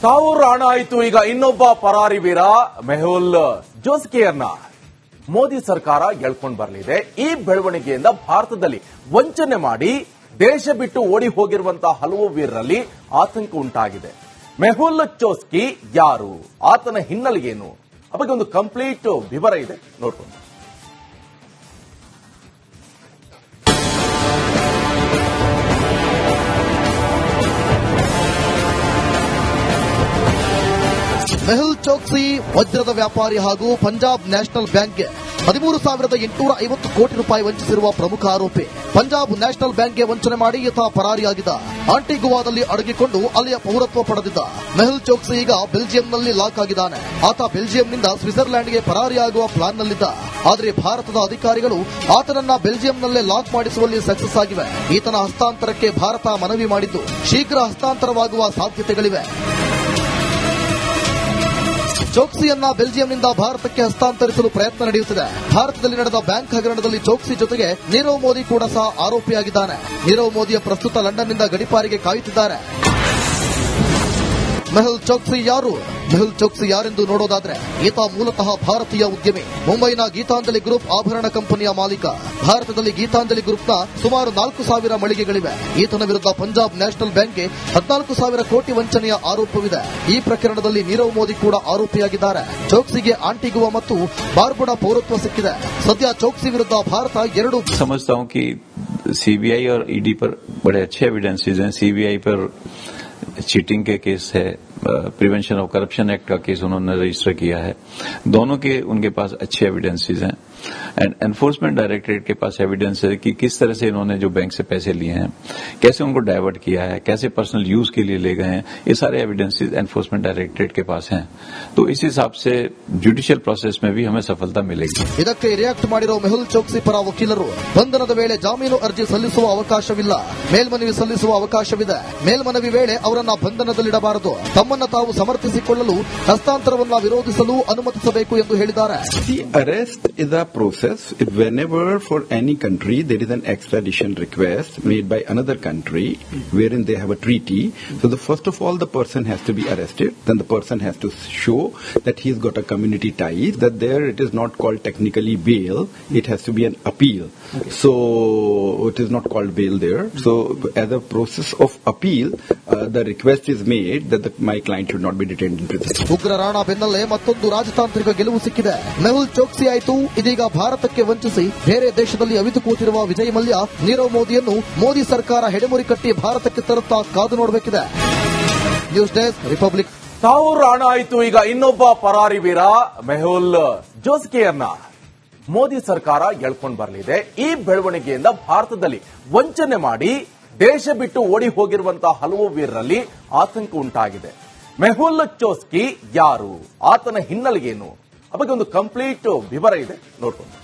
ಸಾವು ರಾಣ ಆಯಿತು. ಈಗ ಇನ್ನೊಬ್ಬ ಪರಾರಿ ವೀರ ಮೆಹುಲ್ ಚೋಕ್ಸಿಯನ್ನ ಮೋದಿ ಸರ್ಕಾರ ಎಳ್ಕೊಂಡು ಬರಲಿದೆ. ಈ ಬೆಳವಣಿಗೆಯಿಂದ ಭಾರತದಲ್ಲಿ ವಂಚನೆ ಮಾಡಿ ದೇಶ ಬಿಟ್ಟು ಓಡಿ ಹೋಗಿರುವಂತಹ ಹಲವು ವೀರರಲ್ಲಿ ಆತಂಕ ಉಂಟಾಗಿದೆ. ಮೆಹುಲ್ ಚೋಕ್ಸಿ ಯಾರು, ಆತನ ಹಿನ್ನೆಲೆ ಏನು, ಆ ಬಗ್ಗೆ ಒಂದು ಕಂಪ್ಲೀಟ್ ವಿವರ ಇದೆ, ನೋಡ್ಕೊಂಡು. ಮೆಹುಲ್ ಚೋಕ್ಸಿ ವಜ್ರದ ವ್ಯಾಪಾರಿ ಹಾಗೂ ಪಂಜಾಬ್ ನ್ಯಾಷನಲ್ ಬ್ಯಾಂಕ್ಗೆ 13,850 ಕೋಟಿ ರೂಪಾಯಿ ವಂಚಿಸಿರುವ ಪ್ರಮುಖ ಆರೋಪಿ. ಪಂಜಾಬ್ ನ್ಯಾಷನಲ್ ಬ್ಯಾಂಕ್ಗೆ ವಂಚನೆ ಮಾಡಿ ಈತ ಪರಾರಿಯಾಗಿದ್ದ. ಆಂಟಿಗುವಾದಲ್ಲಿ ಅಡಗಿಕೊಂಡು ಅಲ್ಲಿಯ ಪೌರತ್ವ ಪಡೆದಿದ್ದ ಮೆಹುಲ್ ಚೋಕ್ಸಿ ಈಗ ಬೆಲ್ಜಿಯಂನಲ್ಲಿ ಲಾಕ್ ಆಗಿದ್ದಾನೆ. ಆತ ಬೆಲ್ಜಿಯಂನಿಂದ ಸ್ವಿಟ್ಜರ್ಲ್ಯಾಂಡ್ಗೆ ಪರಾರಿಯಾಗುವ ಪ್ಲಾನ್ನಲ್ಲಿದ್ದ. ಆದರೆ ಭಾರತದ ಅಧಿಕಾರಿಗಳು ಆತನನ್ನ ಬೆಲ್ಜಿಯಂನಲ್ಲೇ ಲಾಕ್ ಮಾಡಿಸುವಲ್ಲಿ ಸಕ್ಸಸ್ ಆಗಿವೆ. ಈತನ ಹಸ್ತಾಂತರಕ್ಕೆ ಭಾರತ ಮನವಿ ಮಾಡಿದ್ದು ಶೀಘ್ರ ಹಸ್ತಾಂತರವಾಗುವ ಸಾಧ್ಯತೆಗಳಿವೆ. ಚೋಕ್ಸಿಯನ್ನ ಬೆಲ್ಜಿಯಂನಿಂದ ಭಾರತಕ್ಕೆ ಹಸ್ತಾಂತರಿಸಲು ಪ್ರಯತ್ನ ನಡೆಯುತ್ತಿದೆ. ಭಾರತದಲ್ಲಿ ನಡೆದ ಬ್ಯಾಂಕ್ ಹಗರಣದಲ್ಲಿ ಚೋಕ್ಸಿ ಜೊತೆಗೆ ನೀರವ್ ಮೋದಿ ಕೂಡ ಸಹ ಆರೋಪಿಯಾಗಿದ್ದಾನೆ. ನೀರವ್ ಮೋದಿಯ ಪ್ರಸ್ತುತ ಲಂಡನ್ನಿಂದ ಗಡಿಪಾರಿಗೆ ಕಾಯುತ್ತಿದ್ದಾರೆ. ಮೆಹುಲ್ ಚೋಕ್ಸಿ ಯಾರು? ಮೆಹುಲ್ ಚೋಕ್ಸಿ ಯಾರೆಂದು ನೋಡೋದಾದ್ರೆ ಈತ ಮೂಲತಃ ಭಾರತೀಯ ಉದ್ಯಮಿ. ಮುಂಬೈನ ಗೀತಾಂಜಲಿ ಗ್ರೂಪ್ ಆಭರಣ ಕಂಪನಿಯ ಮಾಲೀಕ. ಭಾರತದಲ್ಲಿ ಗೀತಾಂಜಲಿ ಗ್ರೂಪ್ನ ಸುಮಾರು 4,000 ಮಳಿಗೆಗಳಿವೆ. ಈತನ ವಿರುದ್ಧ ಪಂಜಾಬ್ ನ್ಯಾಷನಲ್ ಬ್ಯಾಂಕ್ಗೆ 14,000 ಕೋಟಿ ವಂಚನೆಯ ಆರೋಪವಿದೆ. ಈ ಪ್ರಕರಣದಲ್ಲಿ ನೀರವ್ ಮೋದಿ ಕೂಡ ಆರೋಪಿಯಾಗಿದ್ದಾರೆ. ಚೋಕ್ಸಿಗೆ ಆಂಟಿಗುವಾ ಮತ್ತು ಬಾರ್ಬುಡಾ ಪೌರತ್ವ ಸಿಕ್ಕಿದೆ. ಸದ್ಯ ಚೋಕ್ಸಿ ವಿರುದ್ಧ ಭಾರತ 2 समझता हूं कि सीबीआई और ईडी पर बड़े अच्छे एविडेंसेस हैं. सीबीआई पर चीटिंग के केस है, प्रिवेंशन ऑफ करप्शन एक्ट का केस उन्होंने रजिस्टर किया है. दोनों के उनके पास अच्छे एविडेंसेस हैं. एंड एनफोर्समेंट डायरेक्टरेट के पास एविडेंस है कि किस तरह से इन्होंने जो बैंक से पैसे लिए हैं, कैसे उनको डाइवर्ट किया है, कैसे पर्सनल यूज के लिए ले गए हैं. ये सारे एविडेंसेस एनफोर्समेंट डायरेक्टरेट के पास हैं. तो इस हिसाब से जुडिशियल प्रोसेस में भी हमें सफलता मिलेगी. ಇದಕ್ಕೆ ರಿಯಾಕ್ಟ್ ಮಾಡಿರೋ ಮೆಹುಲ್ ಚೋಕ್ಸಿ ಪರ ವಕೀಲರು ಬಂಧನದ ವೇಳೆ ಜಾಮೀನು ಅರ್ಜಿ ಸಲ್ಲಿಸುವ ಅವಕಾಶವಿಲ್ಲ, ಮೇಲ್ಮನವಿ ಸಲ್ಲಿಸುವ ಅವಕಾಶವಿದೆ. ಮೇಲ್ಮನವಿ ವೇಳೆ ಅವರನ್ನ ಬಂಧನದಲ್ಲಿಡಬಾರದು. ತಮ್ಮನ್ನ ತಾವು ಸಮರ್ಥಿಸಿಕೊಳ್ಳಲು ಹಸ್ತಾಂತರವನ್ನ ವಿರೋಧಿಸಲು ಅನುಮತಿಸಬೇಕು ಎಂದು ಹೇಳಿದ್ದಾರೆ. The arrest is a process. Whenever for any country there is an extradition request made by another country wherein they have a treaty, so first of all the person has to be arrested, then the person has to show that he's got a community ties, that there it is not called technically bail, it has to be an appeal. So it is not called bail there. So as a process of appeal, the request is made that my client should not be detained in prison. ಉಗ್ರ ರಾಣ ಬೆನ್ನಲ್ಲೇ ಮತ್ತೊಂದು ರಾಜತಾಂತ್ರಿಕ ಗೆಲುವು ಸಿಕ್ಕಿದೆ. ಮೆಹುಲ್ ಚೋಕ್ಸಿ ಆಯಿತು. ಇದೀಗ ಭಾರತಕ್ಕೆ ವಂಚಿಸಿ ಬೇರೆ ದೇಶದಲ್ಲಿ ಅವಿತು ಕೂತಿರುವ ವಿಜಯ್ ಮಲ್ಯ, ನೀರವ್ ಮೋದಿಯನ್ನು ಮೋದಿ ಸರ್ಕಾರ ಹೆಡೆಮುರಿ ಕಟ್ಟಿ ಭಾರತಕ್ಕೆ ತರುತ್ತಾ ಕಾದು ನೋಡಬೇಕಿದೆ. News desk, republic. ಸಾವು ರಾಣ ಆಯಿತು. ಈಗ ಇನ್ನೊಬ್ಬ ಪರಾರಿ ವೀರ ಮೆಹುಲ್ ಚೋಕ್ಸಿಯನ್ನ ಮೋದಿ ಸರ್ಕಾರ ಎಳ್ಕೊಂಡು ಬರಲಿದೆ. ಈ ಬೆಳವಣಿಗೆಯಿಂದ ಭಾರತದಲ್ಲಿ ವಂಚನೆ ಮಾಡಿ ದೇಶ ಬಿಟ್ಟು ಓಡಿ ಹೋಗಿರುವಂತಹ ಹಲವು ವೀರರಲ್ಲಿ ಆತಂಕ ಉಂಟಾಗಿದೆ. ಮೆಹುಲ್ ಚೋಕ್ಸಿ ಯಾರು, ಆತನ ಹಿನ್ನೆಲೆ ಏನು, ಆ ಬಗ್ಗೆ ಒಂದು ಕಂಪ್ಲೀಟ್ ವಿವರ ಇದೆ, ನೋಡ್ಕೊಂಡು.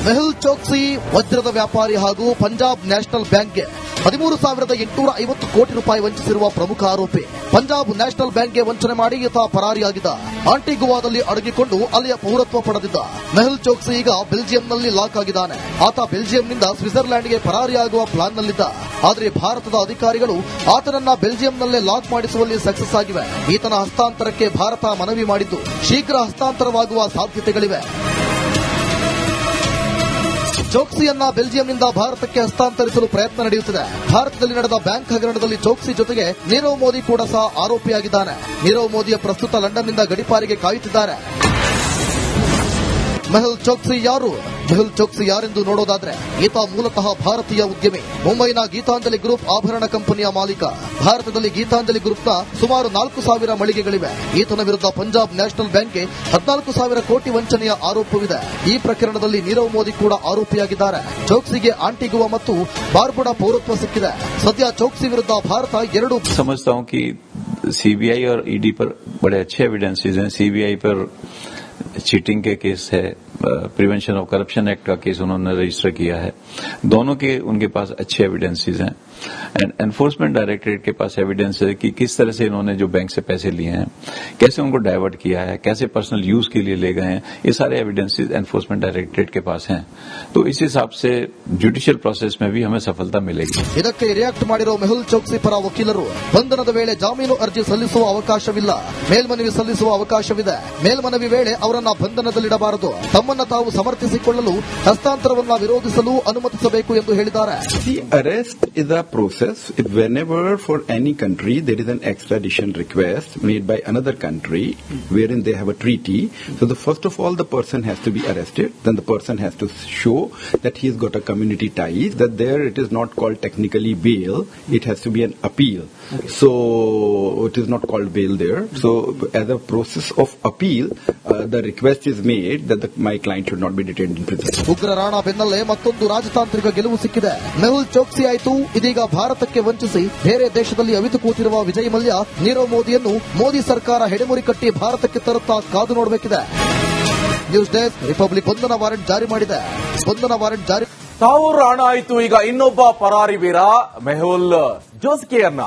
ಮೆಹುಲ್ ಚೋಕ್ಸಿ ವಜ್ರದ ವ್ಯಾಪಾರಿ ಹಾಗೂ ಪಂಜಾಬ್ ನ್ಯಾಷನಲ್ ಬ್ಯಾಂಕ್ಗೆ 13,850 ಕೋಟಿ ರೂಪಾಯಿ ವಂಚಿಸಿರುವ ಪ್ರಮುಖ ಆರೋಪಿ. ಪಂಜಾಬ್ ನ್ಯಾಷನಲ್ ಬ್ಯಾಂಕ್ಗೆ ವಂಚನೆ ಮಾಡಿ ಈತ ಪರಾರಿಯಾಗಿದ್ದ. ಆಂಟಿಗುವಾದಲ್ಲಿ ಅಡಗಿಕೊಂಡು ಅಲ್ಲಿಯ ಪೌರತ್ವ ಪಡೆದಿದ್ದ. ಮೆಹುಲ್ ಚೋಕ್ಸಿ ಈಗ ಬೆಲ್ಜಿಯಂನಲ್ಲಿ ಲಾಕ್ ಆಗಿದ್ದಾನೆ. ಆತ ಬೆಲ್ಜಿಯಂನಿಂದ ಸ್ವಿಟ್ಜರ್ಲ್ಯಾಂಡ್ಗೆ ಪರಾರಿಯಾಗುವ ಪ್ಲಾನ್ನಲ್ಲಿದ್ದ. ಆದರೆ ಭಾರತದ ಅಧಿಕಾರಿಗಳು ಆತನನ್ನ ಬೆಲ್ಜಿಯಂನಲ್ಲೇ ಲಾಕ್ ಮಾಡಿಸುವಲ್ಲಿ ಸಕ್ಸಸ್ ಆಗಿವೆ. ಈತನ ಹಸ್ತಾಂತರಕ್ಕೆ ಭಾರತ ಮನವಿ ಮಾಡಿದ್ದು ಶೀಘ್ರ ಹಸ್ತಾಂತರವಾಗುವ ಸಾಧ್ಯತೆಗಳಿವೆ. ಚೋಕ್ಸಿಯನ್ನ ಬೆಲ್ಜಿಯಂನಿಂದ ಭಾರತಕ್ಕೆ ಹಸ್ತಾಂತರಿಸಲು ಪ್ರಯತ್ನ ನಡೆಯುತ್ತಿದೆ. ಭಾರತದಲ್ಲಿ ನಡೆದ ಬ್ಯಾಂಕ್ ಹಗರಣದಲ್ಲಿ ಚೋಕ್ಸಿ ಜೊತೆಗೆ ನೀರವ್ ಮೋದಿ ಕೂಡ ಸಹ ಆರೋಪಿಯಾಗಿದ್ದಾನೆ. ನೀರವ್ ಮೋದಿಯ ಪ್ರಸ್ತುತ ಲಂಡನ್ನಿಂದ ಗಡಿಪಾರಿಗೆ ಕಾಯುತ್ತಿದ್ದಾರೆ. ಮೆಹುಲ್ ಚೋಕ್ಸಿ ಯಾರು? ಮೆಹುಲ್ ಚೋಕ್ಸಿ ಯಾರೆಂದು ನೋಡೋದಾದ್ರೆ ಈತ ಮೂಲತಃ ಭಾರತೀಯ ಉದ್ಯಮಿ. ಮುಂಬೈನ ಗೀತಾಂಜಲಿ ಗ್ರೂಪ್ ಆಭರಣ ಕಂಪನಿಯ ಮಾಲೀಕ. ಭಾರತದಲ್ಲಿ ಗೀತಾಂಜಲಿ ಗ್ರೂಪ್ನ ಸುಮಾರು 4,000 ಮಳಿಗೆಗಳಿವೆ. ಈತನ ವಿರುದ್ಧ ಪಂಜಾಬ್ ನ್ಯಾಷನಲ್ ಬ್ಯಾಂಕ್ಗೆ 14,000 ಕೋಟಿ ವಂಚನೆಯ ಆರೋಪವಿದೆ. ಈ ಪ್ರಕರಣದಲ್ಲಿ ನೀರವ್ ಮೋದಿ ಕೂಡ ಆರೋಪಿಯಾಗಿದ್ದಾರೆ. ಚೋಕ್ಸಿಗೆ ಆಂಟಿಗುವಾ ಮತ್ತು ಬಾರ್ಬುಡಾ ಪೌರತ್ವ ಸಿಕ್ಕಿದೆ. ಸದ್ಯ ಚೋಕ್ಸಿ ವಿರುದ್ಧ ಭಾರತ 2 समझता हूं कि सीबीआई और ईडी पर बड़े अच्छे एविडेंसेस हैं. सीबीआई पर चीटिंग के केस है, प्रिवेंशन ऑफ करप्शन एक्ट का केस उन्होंने रजिस्टर किया है. दोनों के उनके पास अच्छे एविडेंसेस हैं. एंड एनफोर्समेंट डायरेक्टरेट के पास एविडेंस है कि किस तरह से इन्होंने जो बैंक से पैसे लिए हैं, कैसे उनको डाइवर्ट किया है, कैसे पर्सनल यूज के लिए ले गए हैं, ये सारे एविडेंसेस एनफोर्समेंट डायरेक्टरेट के पास हैं। तो इस हिसाब से जुडिशियल प्रोसेस में भी हमें सफलता मिलेगी। ಇದಕ್ಕೆ ರಿಯಾಕ್ಟ್ ಮಾಡಿರೋ ಮೆಹುಲ್ ಚೋಕ್ಸಿ ಪರ ವಕೀಲರು ಬಂಧನದ ವೇಳೆ ಜಾಮೀನು ಅರ್ಜಿ ಸಲ್ಲಿಸುವ ಅವಕಾಶವಿಲ್ಲ, ಮೇಲ್ಮನವಿ ಸಲ್ಲಿಸುವ ಅವಕಾಶವಿದೆ. ಮೇಲ್ಮನವಿ ವೇಳೆ ಅವರನ್ನ ಬಂಧನದಲ್ಲಿಡಬಾರದು, ತಮ್ಮನ್ನ ತಾವು ಸಮರ್ಥಿಸಿಕೊಳ್ಳಲು ಹಸ್ತಾಂತರವನ್ನ ವಿರೋಧಿಸಲು ಅನುಮತಿಸಬೇಕು ಎಂದು ಹೇಳಿದ್ದಾರೆ. The arrest is a process. Whenever for any country there is an extradition request made by another country wherein they have a treaty, so first of all the person has to be arrested, then the person has to show that he has got a community ties, that there it is not called technically bail, it has to be an appeal. So it is not called bail there. So as a process of appeal, the request is made that my client should not be detained in prison. ಉಗ್ರ ರಾಣಾ ಬೆನ್ನಲ್ಲೇ ಮತ್ತೊಂದು ರಾಜತಾಂತ್ರಿಕ ಗೆಲುವು ಸಿಕ್ಕಿದೆ. ಮೆಹುಲ್ ಚೋಕ್ಸಿ ಆಯಿತು, ಇದೀಗ ಭಾರತಕ್ಕೆ ವಂಚಿಸಿ ಬೇರೆ ದೇಶದಲ್ಲಿ ಅವಿತು ಕೂತಿರುವ ವಿಜಯ್ ಮಲ್ಯ, ನೀರವ್ ಮೋದಿಯನ್ನು ಮೋದಿ ಸರ್ಕಾರ ಹೆಡೆಮುರಿ ಕಟ್ಟಿ ಭಾರತಕ್ಕೆ ತರುತ್ತಾ ಕಾದು ನೋಡಬೇಕಿದೆ. ನ್ಯೂಸ್ ಡೆಸ್ಕ್ ರಿಪಬ್ಲಿಕ್ ಬಂಧನ ವಾರೆಂಟ್ ಜಾರಿ ಮಾಡಿದೆ. ಬಂಧನ ವಾರೆಂಟ್ ಜಾರಿ ತಾವು ರಾಣಾ ಆಯಿತು, ಈಗ ಇನ್ನೊಬ್ಬ ಪರಾರಿ ವೀರ ಮೆಹುಲ್ ಜೋಸ್ಕಿಯನ್ನ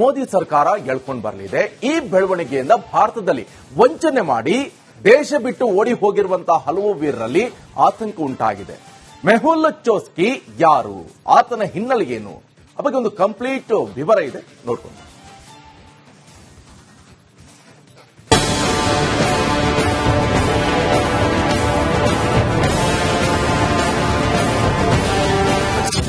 ಮೋದಿ ಸರ್ಕಾರ ಎಳ್ಕೊಂಡು ಬರಲಿದೆ. ಈ ಬೆಳವಣಿಗೆಯಿಂದ ಭಾರತದಲ್ಲಿ ವಂಚನೆ ಮಾಡಿ ದೇಶ ಬಿಟ್ಟು ಓಡಿ ಹೋಗಿರುವಂತಹ ಹಲವು ವೀರರಲ್ಲಿ ಆತಂಕ ಉಂಟಾಗಿದೆ. ಮೆಹುಲ್ ಚೋಸ್ಕಿ ಯಾರು, ಆತನ ಹಿನ್ನೆಲೆ ಏನು, ಆ ಬಗ್ಗೆ ಒಂದು ಕಂಪ್ಲೀಟ್ ವಿವರ ಇದೆ, ನೋಡ್ಕೊಂಡು.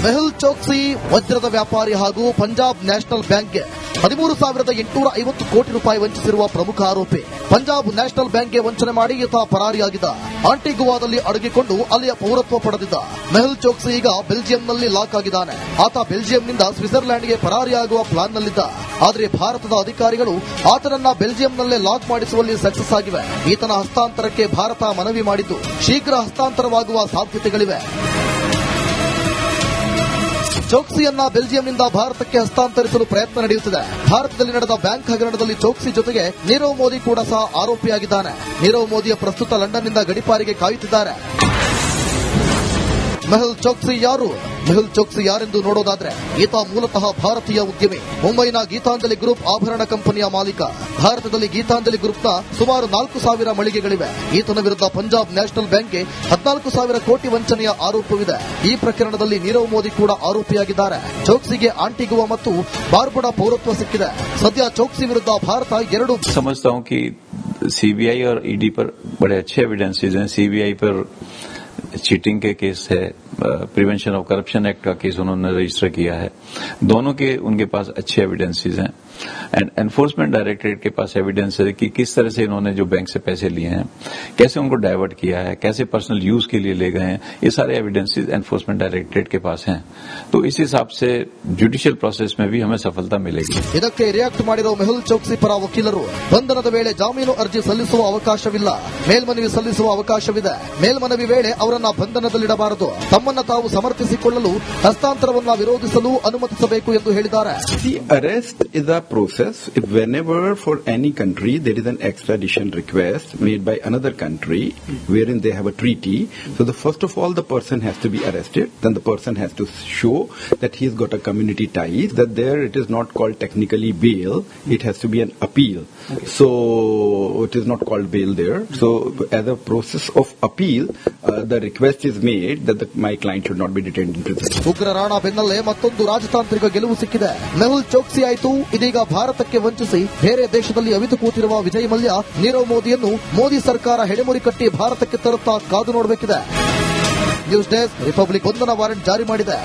ಮೆಹುಲ್ ಚೋಕ್ಸಿ ವಜ್ರದ ವ್ಯಾಪಾರಿ ಹಾಗೂ ಪಂಜಾಬ್ ನ್ಯಾಷನಲ್ ಬ್ಯಾಂಕ್ಗೆ 13,850 ಕೋಟಿ ರೂಪಾಯಿ ವಂಚಿಸಿರುವ ಪ್ರಮುಖ ಆರೋಪಿ. ಪಂಜಾಬ್ ನ್ಯಾಷನಲ್ ಬ್ಯಾಂಕ್ಗೆ ವಂಚನೆ ಮಾಡಿ ಈತ ಪರಾರಿಯಾಗಿದ್ದ. ಆಂಟಿಗುವಾದಲ್ಲಿ ಅಡಗಿಕೊಂಡು ಅಲ್ಲಿಯ ಪೌರತ್ವ ಪಡೆದಿದ್ದ ಮೆಹುಲ್ ಚೋಕ್ಸಿ ಈಗ ಬೆಲ್ಜಿಯಂನಲ್ಲಿ ಲಾಕ್ ಆಗಿದ್ದಾನೆ. ಆತ ಬೆಲ್ಜಿಯಂನಿಂದ ಸ್ವಿಟ್ಜರ್ಲ್ಯಾಂಡ್ಗೆ ಪರಾರಿಯಾಗುವ ಪ್ಲಾನ್ನಲ್ಲಿದ್ದ. ಆದರೆ ಭಾರತದ ಅಧಿಕಾರಿಗಳು ಆತನನ್ನ ಬೆಲ್ಜಿಯಂನಲ್ಲೇ ಲಾಕ್ ಮಾಡಿಸುವಲ್ಲಿ ಸಕ್ಸಸ್ ಆಗಿವೆ. ಈತನ ಹಸ್ತಾಂತರಕ್ಕೆ ಭಾರತ ಮನವಿ ಮಾಡಿದ್ದು ಶೀಘ್ರ ಹಸ್ತಾಂತರವಾಗುವ ಸಾಧ್ಯತೆಗಳಿವೆ. ಚೋಕ್ಸಿಯನ್ನ ಬೆಲ್ಜಿಯಂನಿಂದ ಭಾರತಕ್ಕೆ ಹಸ್ತಾಂತರಿಸಲು ಪ್ರಯತ್ನ ನಡೆಯುತ್ತಿದೆ. ಭಾರತದಲ್ಲಿ ನಡೆದ ಬ್ಯಾಂಕ್ ಹಗರಣದಲ್ಲಿ ಚೋಕ್ಸಿ ಜೊತೆಗೆ ನೀರವ್ ಮೋದಿ ಕೂಡ ಸಹ ಆರೋಪಿಯಾಗಿದ್ದಾನೆ. ನೀರವ್ ಮೋದಿಯ ಪ್ರಸ್ತುತ ಲಂಡನ್ನಿಂದ ಗಡಿಪಾರಿಗೆ ಕಾಯುತ್ತಿದ್ದಾರೆ. ಮೆಹುಲ್ ಚೋಕ್ಸಿ ಯಾರು? ಮೆಹುಲ್ ಚೋಕ್ಸಿ ಯಾರೆಂದು ನೋಡೋದಾದ್ರೆ, ಈತ ಮೂಲತಃ ಭಾರತೀಯ ಉದ್ಯಮಿ. ಮುಂಬೈನ ಗೀತಾಂಜಲಿ ಗ್ರೂಪ್ ಆಭರಣ ಕಂಪನಿಯ ಮಾಲೀಕ. ಭಾರತದಲ್ಲಿ ಗೀತಾಂಜಲಿ ಗ್ರೂಪ್ನ ಸುಮಾರು 4,000 ಮಳಿಗೆಗಳಿವೆ. ಈತನ ವಿರುದ್ಧ ಪಂಜಾಬ್ ನ್ಯಾಷನಲ್ ಬ್ಯಾಂಕ್ಗೆ 14,000 ಕೋಟಿ ವಂಚನೆಯ ಆರೋಪವಿದೆ. ಈ ಪ್ರಕರಣದಲ್ಲಿ ನೀರವ್ ಮೋದಿ ಕೂಡ ಆರೋಪಿಯಾಗಿದ್ದಾರೆ. ಚೋಕ್ಸಿಗೆ ಆಂಟಿಗುವಾ ಮತ್ತು ಬಾರ್ಬುಡಾ ಪೌರತ್ವ ಸಿಕ್ಕಿದೆ. ಸದ್ಯ ಚೋಕ್ಸಿ ವಿರುದ್ಧ ಭಾರತ 2 समझता हूं कि सीबीआई और ईडी पर बड़े अच्छे एविडेंसेस हैं। सीबीआई पर चीटिंग के केस है, प्रिवेंशन ऑफ करप्शन एक्ट का केस उन्होंने रजिस्टर किया है। दोनों के उनके पास अच्छे एविडेंसेस हैं एंड एनफोर्समेंट डायरेक्टरेट के पास एविडेंस है कि किस तरह से इन्होंने जो बैंक से पैसे लिए हैं, कैसे उनको डाइवर्ट किया है, कैसे पर्सनल यूज के लिए ले गए हैं, ये सारे एविडेंसेस एनफोर्समेंट डायरेक्टरेट के पास हैं। तो इस हिसाब से जुडिशियल प्रोसेस में भी हमें सफलता मिलेगी। ಇದಕ್ಕೆ ರಿಯಾಕ್ಟ್ ಮಾಡಿರೋ ಮೆಹುಲ್ ಚೋಕ್ಸಿ ಪರ ವಕೀಲರು ಬಂಧನದ ವೇಳೆ ಜಾಮೀನು ಅರ್ಜಿ ಸಲ್ಲಿಸುವ ಅವಕಾಶವಿಲ್ಲ, ಮೇಲ್ಮನವಿ ಸಲ್ಲಿಸುವ ಅವಕಾಶವಿದೆ. ಮೇಲ್ಮನವಿ ವೇಳೆ ಅವರನ್ನ ಬಂಧನದಲ್ಲಿಡಬಾರದು, ತಮ್ಮನ್ನ ತಾವು ಸಮರ್ಥಿಸಿಕೊಳ್ಳಲು ಹಸ್ತಾಂತರವನ್ನ ವಿರೋಧಿಸಲು ಅನುಮತಿಸಬೇಕು ಎಂದು ಹೇಳಿದ್ದಾರೆ. The arrest is a process. Whenever for any country there is an extradition request made by another country wherein they have a treaty, so first of all the person has to be arrested, then the person has to show that he has got a community ties, that there it is not called technically bail, it has to be an appeal. So it is not called bail there. So as a process of appeal, the request is made that my client should not be detained in prison. ಉಗ್ರ ರಾಣಾ ಬೆನ್ನಲ್ಲೇ ಮತ್ತೊಂದು ರಾಜತಾಂತ್ರಿಕ ಗೆಲುವು ಸಿಕ್ಕಿದೆ. ಮೆಹುಲ್ ಚೋಕ್ಸಿ ಆಯಿತು, ಇದೀಗ ಭಾರತಕ್ಕೆ ವಂಚಿಸಿ ಬೇರೆ ದೇಶದಲ್ಲಿ ಅವಿತು ಕೂತಿರುವ ವಿಜಯ್ ಮಲ್ಯ, ನೀರವ್ ಮೋದಿಯನ್ನು ಮೋದಿ ಸರ್ಕಾರ ಹೆಡೆಮುರಿ ಕಟ್ಟಿ ಭಾರತಕ್ಕೆ ತರುತ್ತಾ ಕಾದು ನೋಡಬೇಕಿದೆ. ನ್ಯೂಸ್ ಡೆಸ್ಕ್ ರಿಪಬ್ಲಿಕ್ ಬಂಧನ ವಾರೆಂಟ್ ಜಾರಿ ಮಾಡಿದೆ.